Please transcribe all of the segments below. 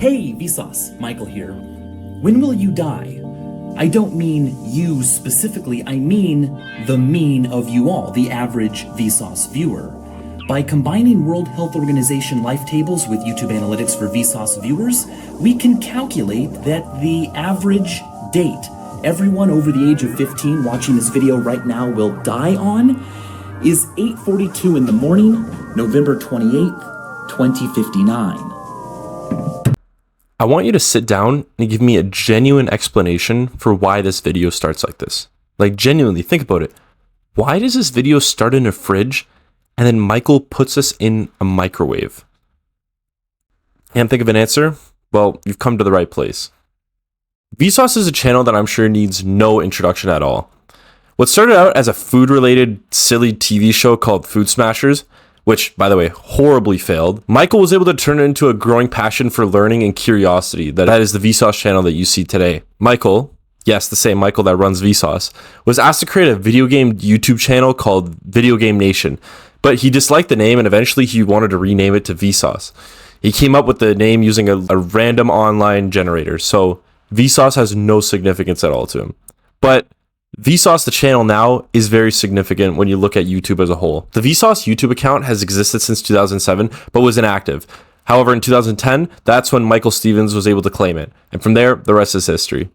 Hey, Vsauce, Michael here. When will you die? I don't mean you specifically, I mean the mean of you all, the average Vsauce viewer. By combining World Health Organization life tables with YouTube analytics for Vsauce viewers, we can calculate that the average date everyone over the age of 15 watching this video right now will die on is 8:42 in the morning, November 28th, 2059. I want you to sit down and give me a genuine explanation for why this video starts like this. Like, genuinely, think about it. Why does this video start in a fridge and then Michael puts us in a microwave? Can't think of an answer? Well, you've come to the right place. Vsauce is a channel that I'm sure needs no introduction at all. What started out as a food-related, silly TV show called Food Smashers, which, by the way, horribly failed, Michael was able to turn it into a growing passion for learning and curiosity. That is the Vsauce channel that you see today. Michael, yes, the same Michael that runs Vsauce, was asked to create a video game YouTube channel called Video Game Nation, but he disliked the name and eventually he wanted to rename it to Vsauce. He came up with the name using a random online generator, so Vsauce has no significance at all to him. But Vsauce, the channel now, is very significant when you look at YouTube as a whole. The Vsauce YouTube account has existed since 2007, but was inactive. However, in 2010, that's when Michael Stevens was able to claim it. And from there, the rest is history.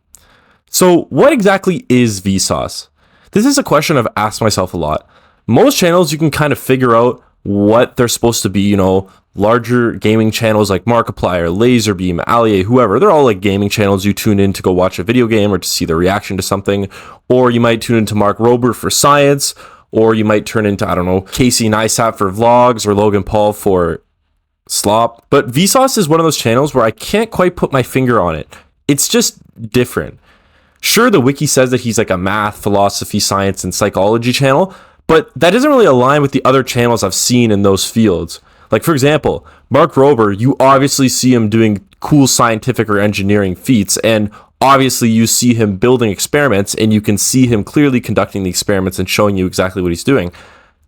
So what exactly is Vsauce? This is a question I've asked myself a lot. Most channels, you can kind of figure out what they're supposed to be, larger gaming channels like Markiplier, Laserbeam, Allier, whoever. They're all like gaming channels you tune in to go watch a video game or to see the reaction to something. Or you might tune into Mark Rober for science, or you might turn into, Casey Neistat for vlogs or Logan Paul for slop. But Vsauce is one of those channels where I can't quite put my finger on it. It's just different. Sure, the wiki says that he's like a math, philosophy, science, and psychology channel, but that doesn't really align with the other channels I've seen in those fields. Like, for example, Mark Rober, you obviously see him doing cool scientific or engineering feats, and obviously you see him building experiments, and you can see him clearly conducting the experiments and showing you exactly what he's doing.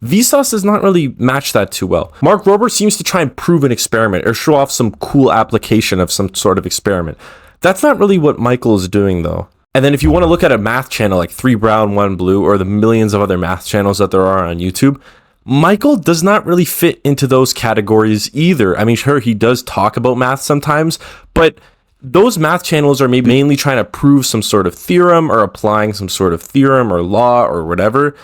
Vsauce does not really match that too well. Mark Rober seems to try and prove an experiment or show off some cool application of some sort of experiment. That's not really what Michael is doing, though. And then if you want to look at a math channel like 3 Brown, 1 Blue, or the millions of other math channels that there are on YouTube, Michael does not really fit into those categories either. I mean, sure, he does talk about math sometimes, but those math channels are maybe mainly trying to prove some sort of theorem or applying some sort of theorem or law or whatever.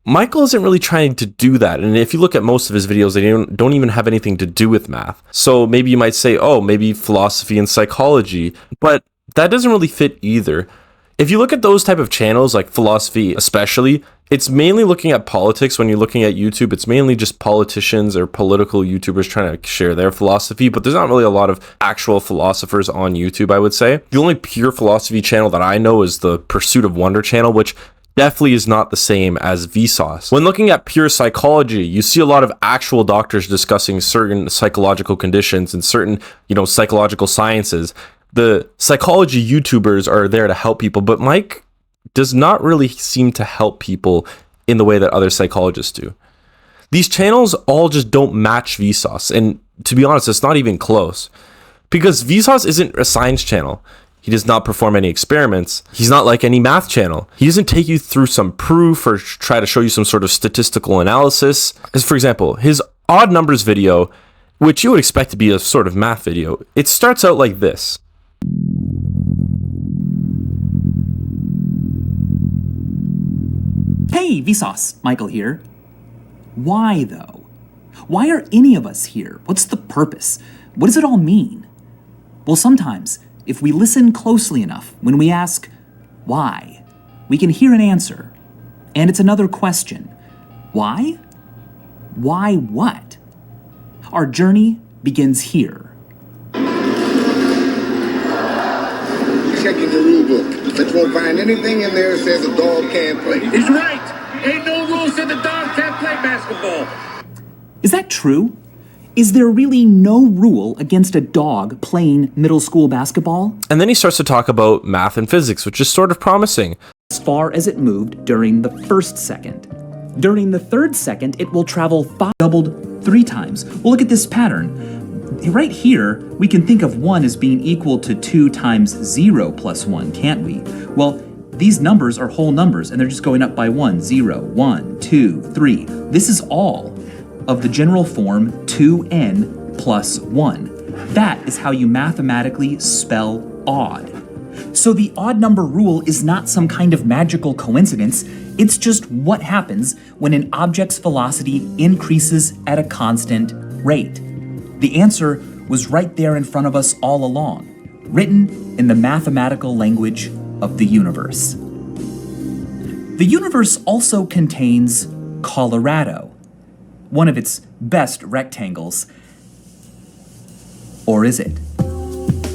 Michael isn't really trying to do that. And if you look at most of his videos, they don't even have anything to do with math. So maybe you might say, oh, maybe philosophy and psychology, but that doesn't really fit either. If you look at those type of channels, like philosophy especially, it's mainly looking at politics. When you're looking at YouTube, it's mainly just politicians or political YouTubers trying to share their philosophy, but there's not really a lot of actual philosophers on YouTube, I would say. The only pure philosophy channel that I know is the Pursuit of Wonder channel, which definitely is not the same as Vsauce. When looking at pure psychology, you see a lot of actual doctors discussing certain psychological conditions and certain, psychological sciences. The psychology YouTubers are there to help people, but Mike does not really seem to help people in the way that other psychologists do. These channels all just don't match Vsauce, and to be honest, it's not even close. Because Vsauce isn't a science channel. He does not perform any experiments. He's not like any math channel. He doesn't take you through some proof or try to show you some sort of statistical analysis. As for example, his odd numbers video, which you would expect to be a sort of math video, it starts out like this. Hey, Vsauce, Michael here. Why, though? Why are any of us here? What's the purpose? What does it all mean? Well, sometimes, if we listen closely enough, when we ask, why, we can hear an answer. And it's another question. Why? Why what? Our journey begins here. Checking the rule book, but you won't find anything in there that says a dog can't play. He's right. Ain't no rule said the dog can't play basketball. Is that true? Is there really no rule against a dog playing middle school basketball? And then he starts to talk about math and physics, which is sort of promising. As far as it moved during the first second. During the third second, it will travel doubled 3 times. Well, look at this pattern. right here, we can think of 1 as being equal to 2 times 0 plus 1, can't we? Well, these numbers are whole numbers, and they're just going up by 1. 0, 1, 2, 3. This is all of the general form 2n plus 1. That is how you mathematically spell odd. So the odd number rule is not some kind of magical coincidence. It's just what happens when an object's velocity increases at a constant rate. The answer was right there in front of us all along, written in the mathematical language of the universe. The universe also contains Colorado, one of its best rectangles. Or is it?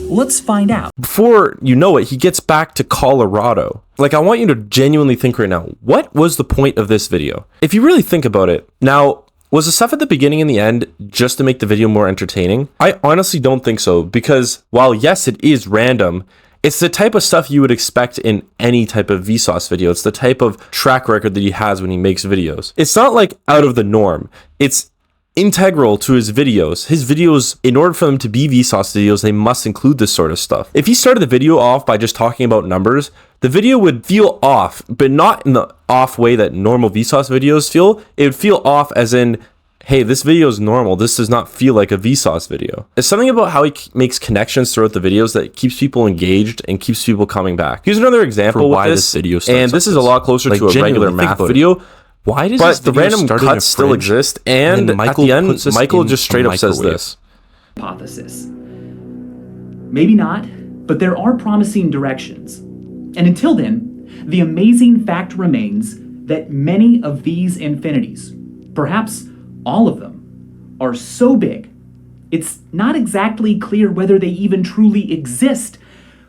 Let's find out. Before you know it, he gets back to Colorado. Like, I want you to genuinely think right now, what was the point of this video? If you really think about it, now, was the stuff at the beginning and the end just to make the video more entertaining? I honestly don't think so, because while yes, it is random, it's the type of stuff you would expect in any type of Vsauce video. It's the type of track record that he has when he makes videos. It's not like out of the norm. It's integral to his videos. His videos, in order for them to be Vsauce videos, they must include this sort of stuff. If he started the video off by just talking about numbers, the video would feel off, but not in the off way that normal Vsauce videos feel. It would feel off as in, hey, this video is normal. This does not feel like a Vsauce video. There's something about how he makes connections throughout the videos that keeps people engaged and keeps people coming back. Here's another example For with why this this video starts and this like is this. a lot closer Like, to a regular genuinely think math about it. video. Why does But this the video random start in a cuts still fridge, exist, and Michael at the end, puts us Michael in just straight a up says microwave? this. Hypothesis. Maybe not, but there are promising directions. And until then, the amazing fact remains that many of these infinities, perhaps all of them, are so big, it's not exactly clear whether they even truly exist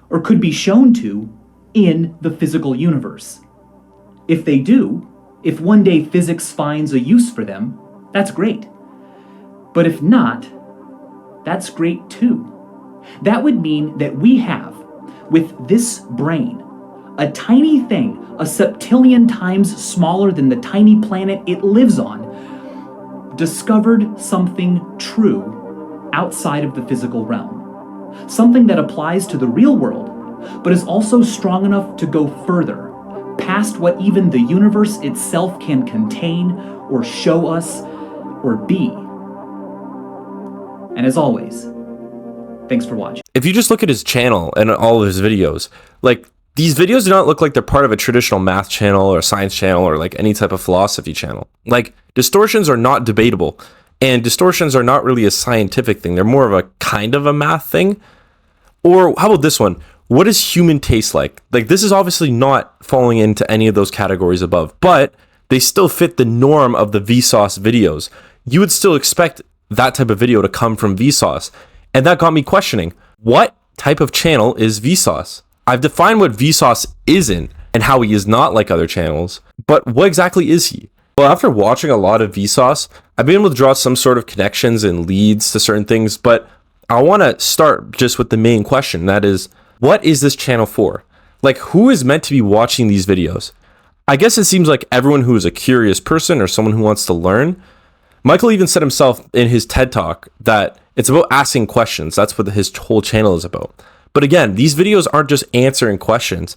or could be shown to in the physical universe. If they do, if one day physics finds a use for them, that's great. But if not, that's great too. That would mean that we have, with this brain, a tiny thing, a septillion times smaller than the tiny planet it lives on, discovered something true outside of the physical realm. Something that applies to the real world, but is also strong enough to go further, past what even the universe itself can contain or show us or be. And as always, thanks for watching. If you just look at his channel and all of his videos, like, these videos do not look like they're part of a traditional math channel or science channel or like any type of philosophy channel. Like, distortions are not debatable, and distortions are not really a scientific thing. They're more of a kind of a math thing. Or how about this one? What does human taste like? Like, this is obviously not falling into any of those categories above, but they still fit the norm of the Vsauce videos. You would still expect that type of video to come from Vsauce. And that got me questioning, what type of channel is Vsauce? I've defined what Vsauce isn't and how he is not like other channels, but what exactly is he? Well, after watching a lot of Vsauce, I've been able to draw some sort of connections and leads to certain things, but I want to start just with the main question. That is, what is this channel for? Like, who is meant to be watching these videos? I guess it seems like everyone who is a curious person or someone who wants to learn. Michael even said himself in his TED Talk that it's about asking questions. That's what his whole channel is about. But again, these videos aren't just answering questions.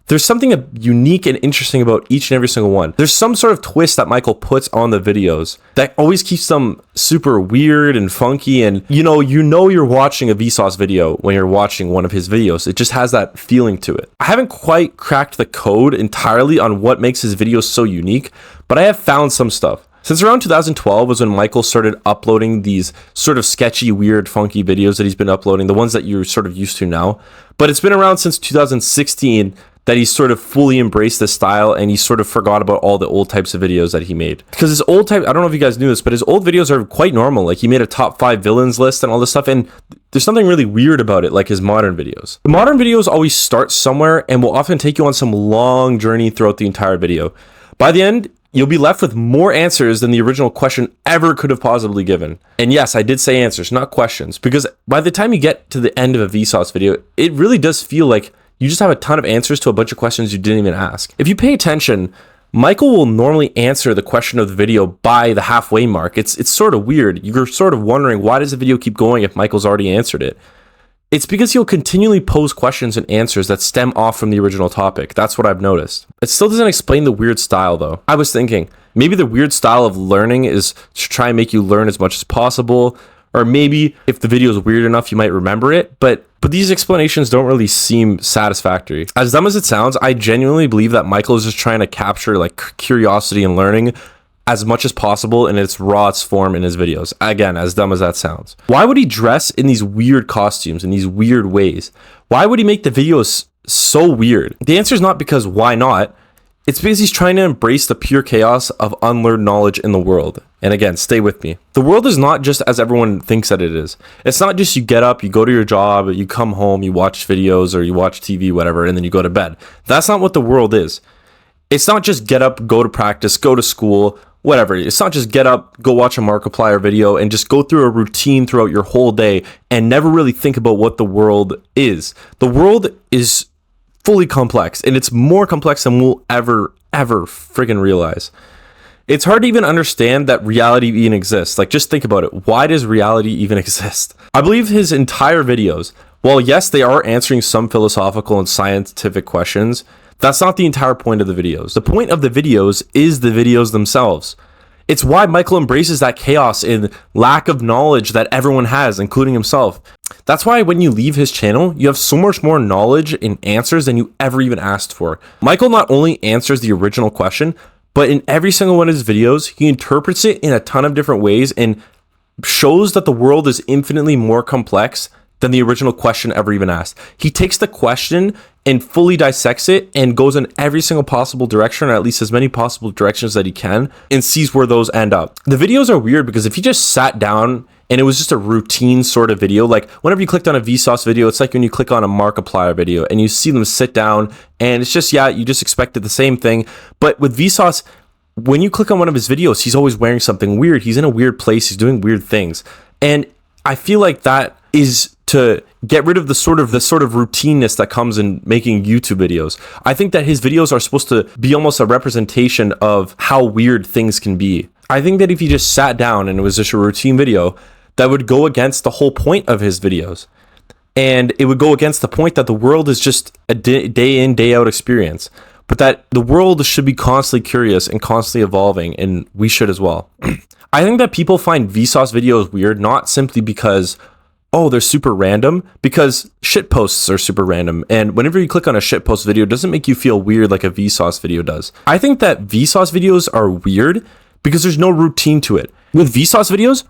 There's something unique and interesting about each and every single one. There's some sort of twist that Michael puts on the videos that always keeps them super weird and funky. And you know you're watching a Vsauce video when you're watching one of his videos. It just has that feeling to it. I haven't quite cracked the code entirely on what makes his videos so unique, but I have found some stuff. Since around 2012 was when Michael started uploading these sort of sketchy, weird, funky videos that he's been uploading, the ones that you're sort of used to now. But it's been around since 2016 that he's sort of fully embraced this style, and he sort of forgot about all the old types of videos that he made. Because his old type, I don't know if you guys knew this, but his old videos are quite normal. Like, he made a top 5 villains list and all this stuff, and there's something really weird about it, like his modern videos. The modern videos always start somewhere and will often take you on some long journey throughout the entire video. By the end, you'll be left with more answers than the original question ever could have possibly given. And yes, I did say answers, not questions, because by the time you get to the end of a Vsauce video, it really does feel like you just have a ton of answers to a bunch of questions you didn't even ask. If you pay attention, Michael will normally answer the question of the video by the halfway mark. It's sort of weird. You're sort of wondering, why does the video keep going if Michael's already answered it? It's because he'll continually pose questions and answers that stem off from the original topic. That's what I've noticed. It still doesn't explain the weird style though. I was thinking, maybe the weird style of learning is to try and make you learn as much as possible. Or maybe if the video is weird enough, you might remember it. But these explanations don't really seem satisfactory. As dumb as it sounds, I genuinely believe that Michael is just trying to capture like curiosity and learning as much as possible in its rawest form in his videos. Again, as dumb as that sounds. Why would he dress in these weird costumes in these weird ways? Why would he make the videos so weird? The answer is not because why not? It's because he's trying to embrace the pure chaos of unlearned knowledge in the world. And again, stay with me. The world is not just as everyone thinks that it is. It's not just you get up, you go to your job, you come home, you watch videos or you watch TV, whatever, and then you go to bed. That's not what the world is. It's not just get up, go to practice, go to school, whatever. It's not just get up, go watch a Markiplier video and just go through a routine throughout your whole day and never really think about what the world is. The world is fully complex, and it's more complex than we'll ever friggin' realize. It's hard to even understand that reality even exists. Like, just think about it. Why does reality even exist? I believe his entire videos, while yes, they are answering some philosophical and scientific questions, that's not the entire point of the videos. The point of the videos is the videos themselves. It's why Michael embraces that chaos and lack of knowledge that everyone has, including himself. That's why when you leave his channel, you have so much more knowledge and answers than you ever even asked for. Michael not only answers the original question, but in every single one of his videos, he interprets it in a ton of different ways and shows that the world is infinitely more complex than the original question ever even asked. He takes the question and fully dissects it and goes in every single possible direction, or at least as many possible directions that he can, and sees where those end up. The videos are weird because if he just sat down and it was just a routine sort of video, like whenever you clicked on a Vsauce video, it's like when you click on a Markiplier video and you see them sit down and it's just, yeah, you just expected the same thing. But with Vsauce, when you click on one of his videos, he's always wearing something weird. He's in a weird place. He's doing weird things. And I feel like that is to get rid of the sort of routineness that comes in making YouTube videos. I think that his videos are supposed to be almost a representation of how weird things can be. I think that if he just sat down and it was just a routine video, that would go against the whole point of his videos. And it would go against the point that the world is just a day in, day out experience. But that the world should be constantly curious and constantly evolving, and we should as well. I think that people find Vsauce videos weird, not simply because, oh, they're super random, because shit posts are super random. And whenever you click on a shit post video, it doesn't make you feel weird like a Vsauce video does. I think that Vsauce videos are weird because there's no routine to it. With Vsauce videos,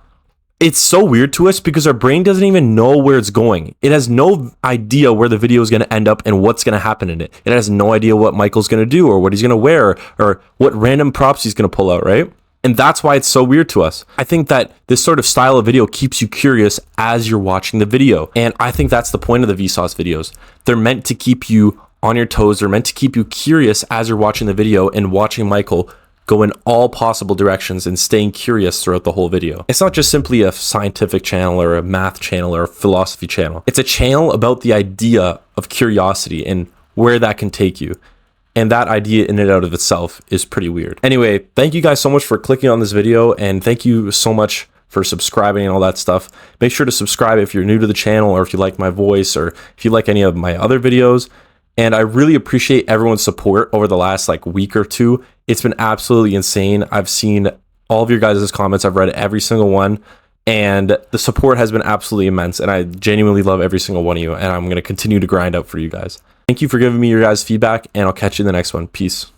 it's so weird to us because our brain doesn't even know where it's going. It has no idea where the video is going to end up and what's going to happen in it. It has no idea what Michael's going to do or what he's going to wear or what random props he's going to pull out, right? And that's why it's so weird to us. I think that this sort of style of video keeps you curious as you're watching the video. And I think that's the point of the Vsauce videos. They're meant to keep you on your toes. They're meant to keep you curious as you're watching the video and watching Michael go in all possible directions and staying curious throughout the whole video. It's not just simply a scientific channel or a math channel or a philosophy channel. It's a channel about the idea of curiosity and where that can take you. And that idea in and out of itself is pretty weird. Anyway, thank you guys so much for clicking on this video, and thank you so much for subscribing and all that stuff. Make sure to subscribe if you're new to the channel, or if you like my voice, or if you like any of my other videos. And I really appreciate everyone's support over the last week or two. It's been absolutely insane. I've seen all of your guys' comments. I've read every single one, and the support has been absolutely immense. And I genuinely love every single one of you, and I'm going to continue to grind out for you guys. Thank you for giving me your guys' feedback, and I'll catch you in the next one. Peace.